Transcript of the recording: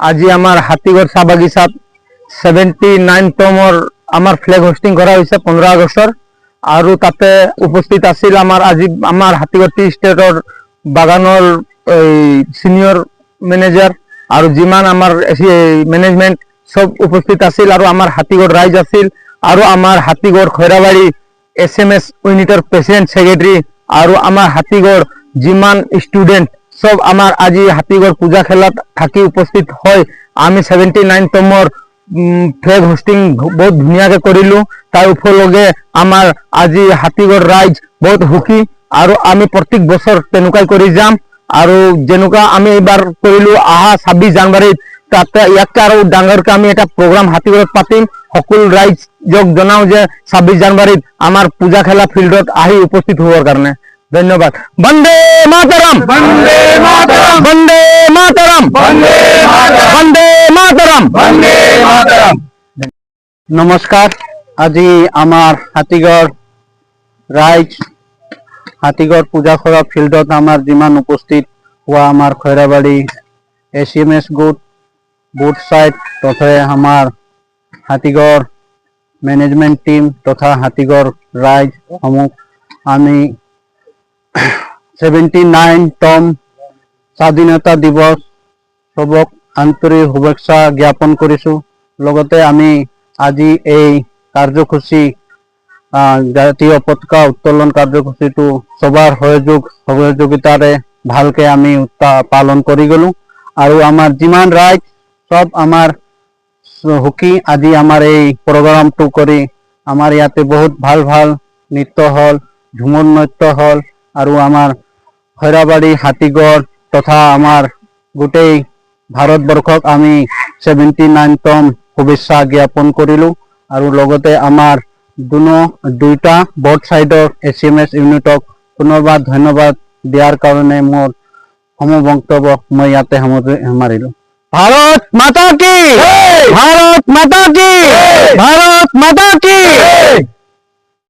আজি আমাৰ হাতীগড় চাহ বাগিচাত 79তমৰ আমার ফ্লেগ হোস্টিং করা হয়েছে 15 আগস্টর। আর তাতে উপস্থিত আছিল আমার হাতীগড় টি স্টেটর বাগানের সিনিয়র ম্যানেজার আর যিমান আমার ম্যানেজমেন্ট সব উপস্থিত আছিল। আর আমার হাতীগড় রাইজ আছিল আর আমার হাতীগড় খৈরাবাড়ি SMS ইউনিটর প্রেসিডেন্ট সেক্রেটারি আর আমার হাতীগড় যিমান স্টুডেন্ট সব আমার আজি হাতীগড় পূজা খেলা থাকি উপস্থিত হয়। আমি 79তমৰ ফ্লেগ হোস্টিং বহুত ধুনিয়াকে করিলু। তার উপলগে আমার আজি হাতীগড় রাইজ বহুত সুখী আর আমি প্রত্যেক বছর তেনুকাই করে যাম। আর যেনুকা আমি এবার করিলু আহা 26 জানুয়ারিত তাতে ইয়াকে আরো ডাঙরকে আমি এটা প্রোগ্রাম হাতীগড়ত পাতিম। সকল রাইজক জানাও যে 26 জানুয়ারিত আমার পূজা খেলা ফিল্ডত আহি উপস্থিত হওয়ার কারণে। ধন্যবাদ। বন্দে মাতরম, বন্দে মাতরম, বন্দে মাতরম, বন্দে মাতরম, বন্দে মাতরম, বন্দে মাতরম। নমস্কার। আজি আমার হাতীগড় রাইজ হাতীগড় পূজা করা ফিল্ডত আমার যিমান উপস্থিত হওয়া আমার খৈরাবাড়ি SMS গুড বুট সাইড তথা আমার হাতীগড় ম্যানেজমেন্ট টিম তথা হাতীগড় রাইজ সমূহ আমি 79তম স্বাধীনতা দিবস সবক আন্তরিক শুভেচ্ছা জ্ঞাপন কৰিছো। লগতে আমি আজি এই কাৰ্যসূচী জাতীয় পতাকা উত্তোলন কাৰ্যসূচীটো সবাৰ সহযোগিতাৰে ভালকে আমি পালন কৰি গলো। আৰু আমাৰ যিমান ৰাইজ সব আমাৰ সুখী আজি আমাৰ এই প্ৰগ্ৰামটো কৰি। আমাৰ ইয়াতে বহুত ভাল ভাল নৃত্য হল, ঝুমুৰ নৃত্য হল আৰু আমাৰ খৈৰাবাড়ি হাতীগড় তথা আমাৰ গোটেই ভাৰতবৰ্ষক আমি 79তম শুভেচ্ছা জ্ঞাপন কৰিলো। আৰু লগতে আমাৰ দুইটা বোথ সাইডৰ SMS ইউনিটক পুনৰবাৰ ধন্যবাদ দিয়াৰ কাৰণে মোৰ বক্তব্য মই ইয়াতে সামৰিলো। ভাৰত মাতা কি, ভাৰত মাতা কি, ভাৰত মাতা কি।